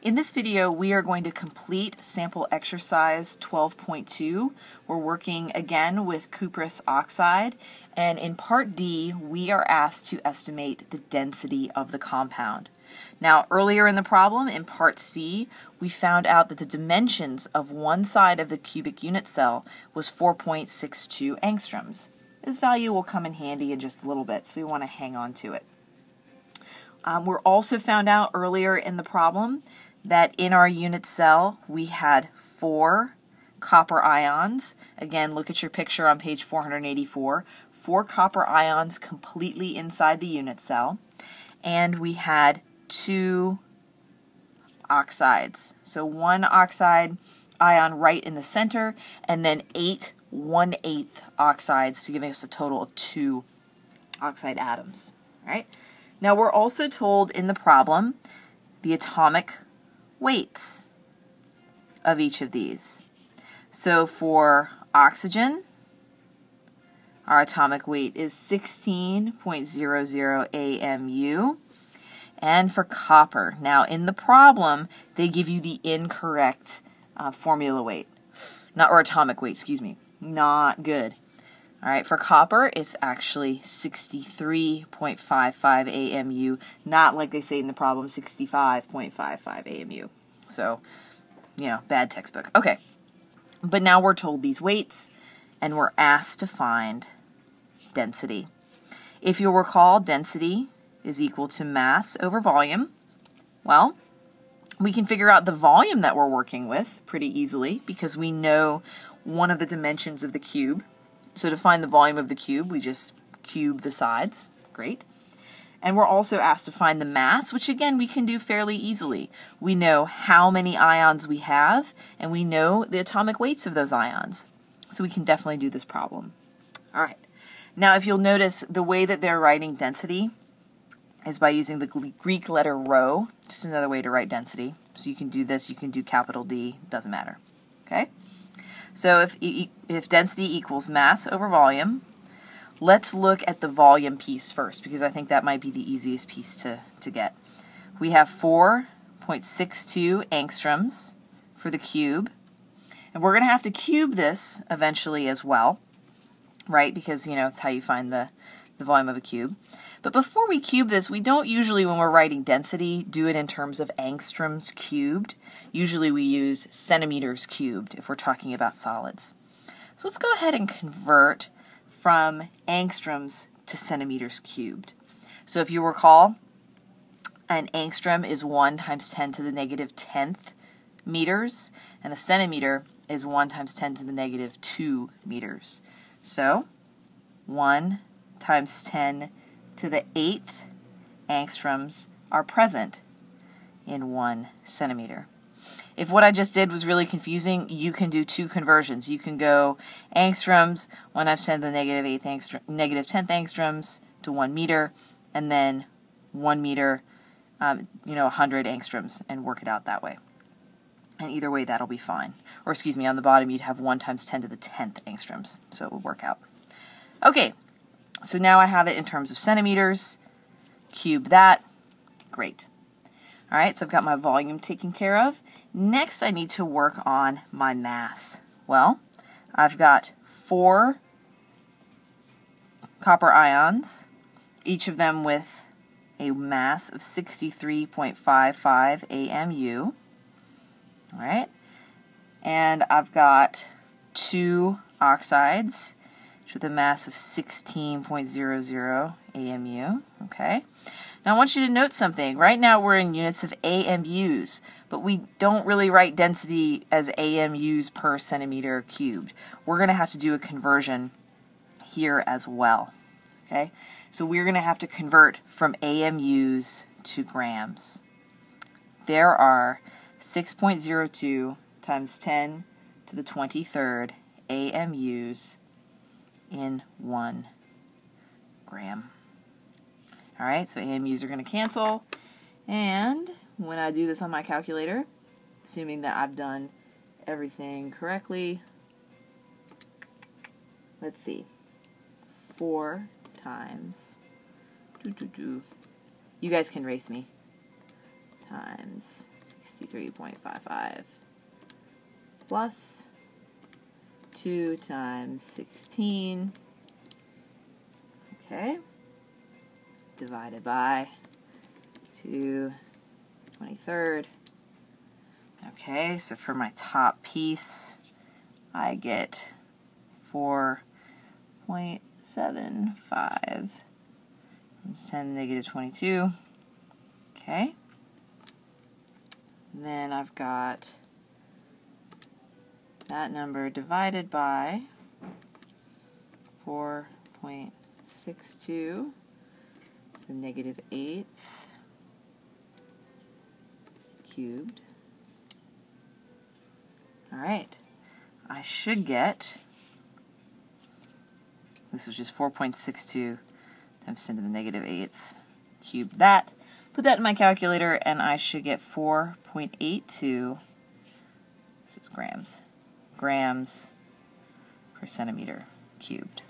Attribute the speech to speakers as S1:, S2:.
S1: In this video, we are going to complete sample exercise 12.2. We're working again with cuprous oxide, and in part D, we are asked to estimate the density of the compound. Now, earlier in the problem, in part C, we found out that the dimensions of one side of the cubic unit cell was 4.62 angstroms. This value will come in handy in just a little bit, so we want to hang on to it. We're also found out earlier in the problem that in our unit cell we had 4 copper ions. Again, look at your picture on page 484. 4 copper ions completely inside the unit cell. And we had 2 oxides. So 1 oxide ion right in the center, and then 8 1/8 oxides, giving us a total of 2 oxide atoms. All right? Now we're also told in the problem the atomic weights of each of these. So for oxygen, our atomic weight is 16.00 AMU. And for copper, now in the problem, they give you the incorrect formula weight, or atomic weight, excuse me. Not good. All right, for copper, it's actually 63.55 AMU, not like they say in the problem, 65.55 AMU. So, bad textbook. Okay, but now we're told these weights, and we're asked to find density. If you'll recall, density is equal to mass over volume. Well, we can figure out the volume that we're working with pretty easily because we know one of the dimensions of the cube. So to find the volume of the cube, we just cube the sides. Great. And we're also asked to find the mass, which again we can do fairly easily. We know how many ions we have, and we know the atomic weights of those ions. So we can definitely do this problem. All right. Now if you'll notice, the way that they're writing density is by using the Greek letter rho, just another way to write density. So you can do this, you can do capital D, doesn't matter. Okay? So if density equals mass over volume, let's look at the volume piece first, because I think that might be the easiest piece to get. We have 4.62 angstroms for the cube, and we're going to have to cube this eventually as well, right? Because, it's how you find the volume of a cube. But before we cube this, we don't usually, when we're writing density, do it in terms of angstroms cubed. Usually we use centimeters cubed if we're talking about solids. So let's go ahead and convert from angstroms to centimeters cubed. So if you recall, an angstrom is 1 times 10 to the negative 10th meters, and a centimeter is 1 times 10 to the negative 2 meters. So 1 times 10 to the 8th angstroms are present in 1 centimeter. If what I just did was really confusing, you can do 2 conversions. You can go angstroms, 1 times 10 to the negative 10th angstroms to 1 meter, and then 1 meter, 100 angstroms, and work it out that way. And either way, that'll be fine. Or excuse me, on the bottom, you'd have 1 times 10 to the 10th angstroms, so it would work out. Okay. So now I have it in terms of centimeters. Cube that. Great. All right, so I've got my volume taken care of. Next, I need to work on my mass. Well, I've got 4 copper ions, each of them with a mass of 63.55 AMU. All right, and I've got 2 oxides, with a mass of 16.00 AMU. Okay. Now I want you to note something. Right now we're in units of AMUs, but we don't really write density as AMUs per centimeter cubed. We're going to have to do a conversion here as well. Okay. So we're going to have to convert from AMUs to grams. There are 6.02 times 10 to the 23rd AMUs in 1 gram. All right, so AMUs are going to cancel, and when I do this on my calculator, assuming that I've done everything correctly, let's see, 4 times, you guys can race me, times 63.55 plus 2 times 16, okay, divided by 2/23. Okay, so for my top piece, I get 4.75 times 10 to the negative 22. Okay. And then I've got that number divided by 4.62 to the negative 8th cubed. All right. I should get, this was just 4.62 times 10 to the negative 8th cubed that. Put that in my calculator, and I should get 4.82, this is grams per centimeter cubed.